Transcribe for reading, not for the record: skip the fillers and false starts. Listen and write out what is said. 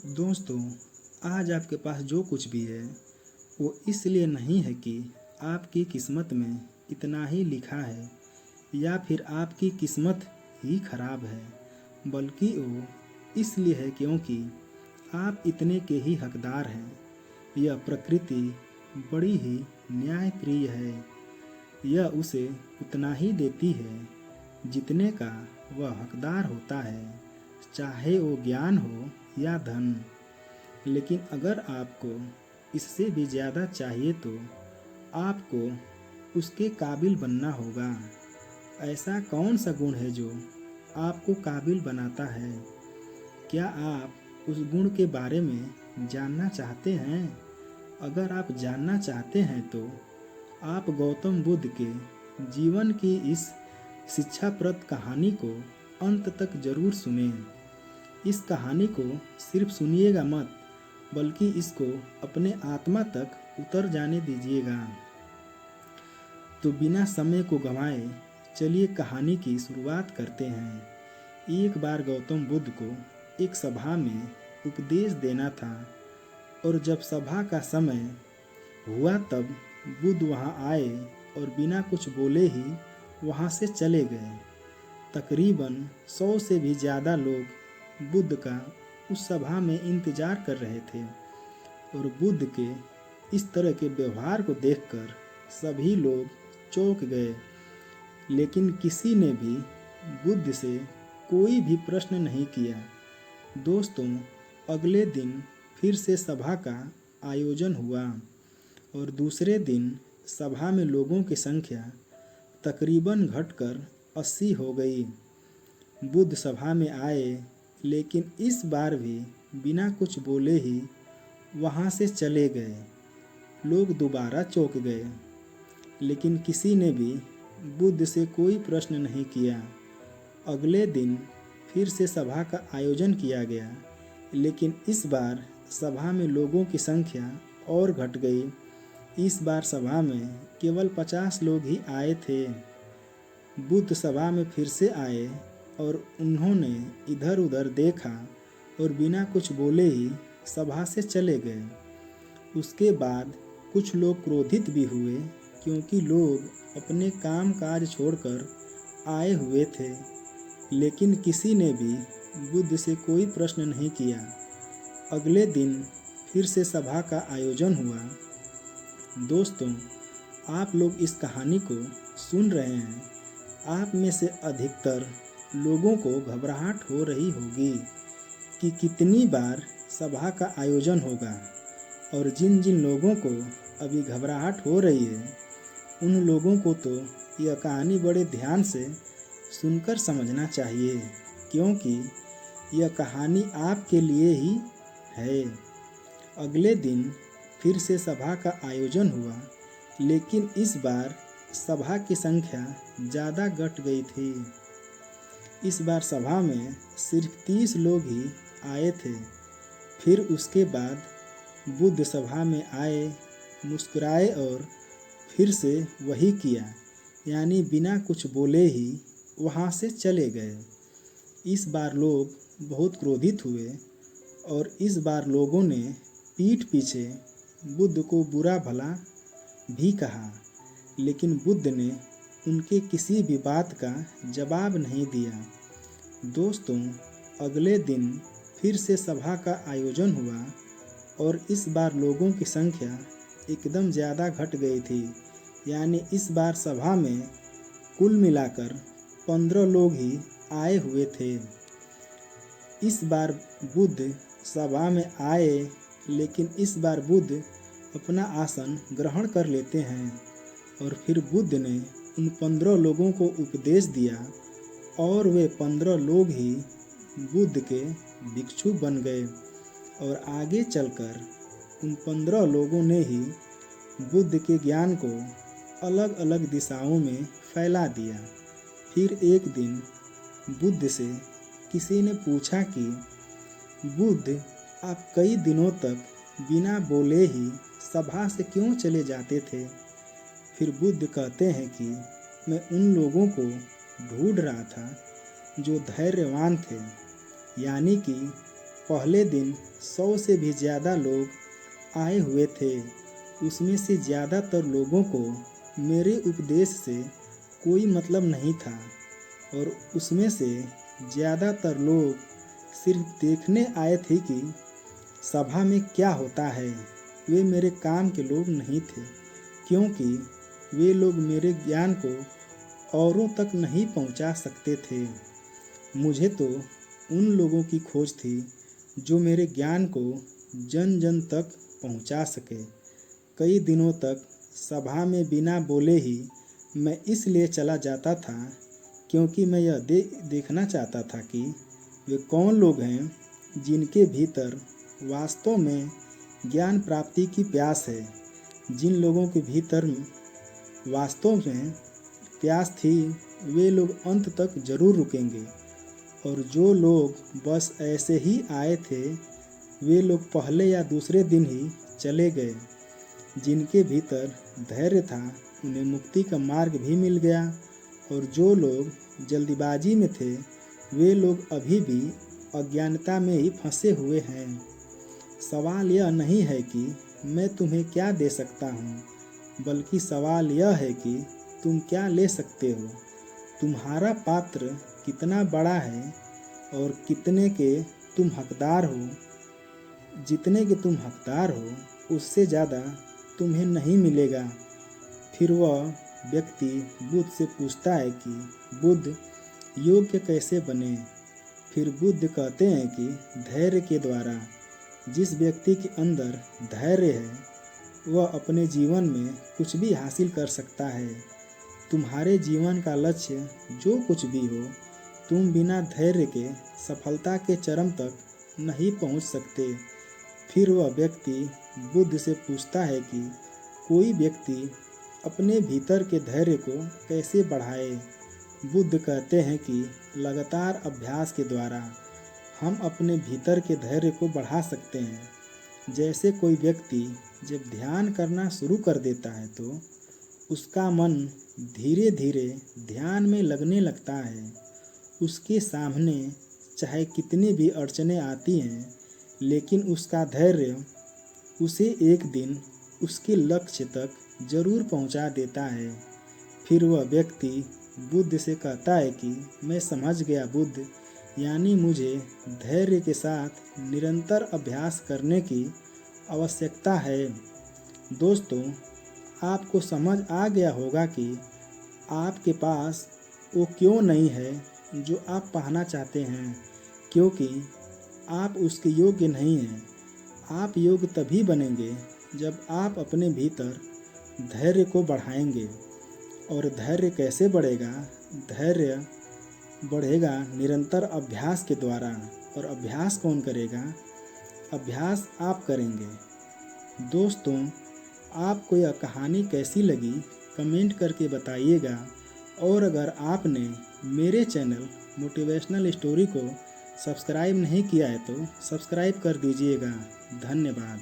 दोस्तों, आज आपके पास जो कुछ भी है वो इसलिए नहीं है कि आपकी किस्मत में इतना ही लिखा है या फिर आपकी किस्मत ही खराब है, बल्कि वो इसलिए है क्योंकि आप इतने के ही हकदार हैं। यह प्रकृति बड़ी ही न्यायप्रिय है। यह उसे उतना ही देती है जितने का वह हकदार होता है, चाहे वो ज्ञान हो या धन। लेकिन अगर आपको इससे भी ज़्यादा चाहिए तो आपको उसके काबिल बनना होगा। ऐसा कौन सा गुण है जो आपको काबिल बनाता है? क्या आप उस गुण के बारे में जानना चाहते हैं? अगर आप जानना चाहते हैं तो आप गौतम बुद्ध के जीवन की इस शिक्षाप्रद कहानी को अंत तक जरूर सुनें। इस कहानी को सिर्फ सुनिएगा मत, बल्कि इसको अपने आत्मा तक उतर जाने दीजिएगा। तो बिना समय को गंवाए चलिए कहानी की शुरुआत करते हैं। एक बार गौतम बुद्ध को एक सभा में उपदेश देना था और जब सभा का समय हुआ तब बुद्ध वहां आए और बिना कुछ बोले ही वहां से चले गए। तकरीबन 100 से भी ज़्यादा लोग बुद्ध का उस सभा में इंतजार कर रहे थे और बुद्ध के इस तरह के व्यवहार को देखकर सभी लोग चौंक गए। लेकिन किसी ने भी बुद्ध से कोई भी प्रश्न नहीं किया। दोस्तों, अगले दिन फिर से सभा का आयोजन हुआ और दूसरे दिन सभा में लोगों की संख्या तकरीबन घटकर 80 हो गई। बुद्ध सभा में आए, लेकिन इस बार भी बिना कुछ बोले ही वहाँ से चले गए। लोग दोबारा चौंक गए, लेकिन किसी ने भी बुद्ध से कोई प्रश्न नहीं किया। अगले दिन फिर से सभा का आयोजन किया गया, लेकिन इस बार सभा में लोगों की संख्या और घट गई। इस बार सभा में केवल 50 लोग ही आए थे। बुद्ध सभा में फिर से आए और उन्होंने इधर उधर देखा और बिना कुछ बोले ही सभा से चले गए। उसके बाद कुछ लोग क्रोधित भी हुए, क्योंकि लोग अपने काम काज छोड़कर आए हुए थे। लेकिन किसी ने भी बुद्ध से कोई प्रश्न नहीं किया। अगले दिन फिर से सभा का आयोजन हुआ। दोस्तों, आप लोग इस कहानी को सुन रहे हैं। आप में से अधिकतर लोगों को घबराहट हो रही होगी कि कितनी बार सभा का आयोजन होगा, और जिन जिन लोगों को अभी घबराहट हो रही है उन लोगों को तो यह कहानी बड़े ध्यान से सुनकर समझना चाहिए, क्योंकि यह कहानी आपके लिए ही है। अगले दिन फिर से सभा का आयोजन हुआ, लेकिन इस बार सभा की संख्या ज़्यादा घट गई थी। इस बार सभा में सिर्फ 30 लोग ही आए थे। फिर उसके बाद बुद्ध सभा में आए, मुस्कुराए और फिर से वही किया, यानी बिना कुछ बोले ही वहाँ से चले गए। इस बार लोग बहुत क्रोधित हुए और इस बार लोगों ने पीठ पीछे बुद्ध को बुरा भला भी कहा, लेकिन बुद्ध ने उनके किसी भी बात का जवाब नहीं दिया। दोस्तों, अगले दिन फिर से सभा का आयोजन हुआ और इस बार लोगों की संख्या एकदम ज़्यादा घट गई थी, यानी इस बार सभा में कुल मिलाकर 15 लोग ही आए हुए थे। इस बार बुद्ध सभा में आए, लेकिन इस बार बुद्ध अपना आसन ग्रहण कर लेते हैं और फिर बुद्ध ने उन 15 लोगों को उपदेश दिया और वे 15 लोग ही बुद्ध के भिक्षु बन गए और आगे चलकर उन 15 लोगों ने ही बुद्ध के ज्ञान को अलग अलग दिशाओं में फैला दिया। फिर एक दिन बुद्ध से किसी ने पूछा कि बुद्ध, आप कई दिनों तक बिना बोले ही सभा से क्यों चले जाते थे? फिर बुद्ध कहते हैं कि मैं उन लोगों को ढूंढ रहा था जो धैर्यवान थे, यानी कि पहले दिन 100 से भी ज़्यादा लोग आए हुए थे। उसमें से ज़्यादातर लोगों को मेरे उपदेश से कोई मतलब नहीं था और उसमें से ज़्यादातर लोग सिर्फ देखने आए थे कि सभा में क्या होता है। वे मेरे काम के लोग नहीं थे, क्योंकि वे लोग मेरे ज्ञान को औरों तक नहीं पहुंचा सकते थे। मुझे तो उन लोगों की खोज थी जो मेरे ज्ञान को जन जन तक पहुंचा सके। कई दिनों तक सभा में बिना बोले ही मैं इसलिए चला जाता था क्योंकि मैं यह देखना चाहता था कि वे कौन लोग हैं जिनके भीतर वास्तव में ज्ञान प्राप्ति की प्यास है। जिन लोगों के भीतर वास्तव में प्यास थी वे लोग अंत तक जरूर रुकेंगे, और जो लोग बस ऐसे ही आए थे वे लोग पहले या दूसरे दिन ही चले गए। जिनके भीतर धैर्य था उन्हें मुक्ति का मार्ग भी मिल गया, और जो लोग जल्दीबाजी में थे वे लोग अभी भी अज्ञानता में ही फंसे हुए हैं। सवाल यह नहीं है कि मैं तुम्हें क्या दे सकता हूँ, बल्कि सवाल यह है कि तुम क्या ले सकते हो। तुम्हारा पात्र कितना बड़ा है और कितने के तुम हकदार हो। जितने के तुम हकदार हो उससे ज़्यादा तुम्हें नहीं मिलेगा। फिर वह व्यक्ति बुद्ध से पूछता है कि बुद्ध योग्य कैसे बने। फिर बुद्ध कहते हैं कि धैर्य के द्वारा। जिस व्यक्ति के अंदर धैर्य है वह अपने जीवन में कुछ भी हासिल कर सकता है। तुम्हारे जीवन का लक्ष्य जो कुछ भी हो, तुम बिना धैर्य के सफलता के चरम तक नहीं पहुंच सकते। फिर वह व्यक्ति बुद्ध से पूछता है कि कोई व्यक्ति अपने भीतर के धैर्य को कैसे बढ़ाए। बुद्ध कहते हैं कि लगातार अभ्यास के द्वारा हम अपने भीतर के धैर्य को बढ़ा सकते हैं। जैसे कोई व्यक्ति जब ध्यान करना शुरू कर देता है तो उसका मन धीरे धीरे ध्यान में लगने लगता है। उसके सामने चाहे कितनी भी अड़चनें आती हैं, लेकिन उसका धैर्य उसे एक दिन उसके लक्ष्य तक जरूर पहुंचा देता है। फिर वह व्यक्ति बुद्ध से कहता है कि मैं समझ गया बुद्ध, यानी मुझे धैर्य के साथ निरंतर अभ्यास करने की आवश्यकता है। दोस्तों, आपको समझ आ गया होगा कि आपके पास वो क्यों नहीं है जो आप पाना चाहते हैं, क्योंकि आप उसके योग्य नहीं हैं। आप योग्य तभी बनेंगे जब आप अपने भीतर धैर्य को बढ़ाएंगे। और धैर्य कैसे बढ़ेगा? धैर्य बढ़ेगा निरंतर अभ्यास के द्वारा। और अभ्यास कौन करेगा? अभ्यास आप करेंगे। दोस्तों, आपको यह कहानी कैसी लगी कमेंट करके बताइएगा। और अगर आपने मेरे चैनल मोटिवेशनल स्टोरी को सब्सक्राइब नहीं किया है तो सब्सक्राइब कर दीजिएगा। धन्यवाद।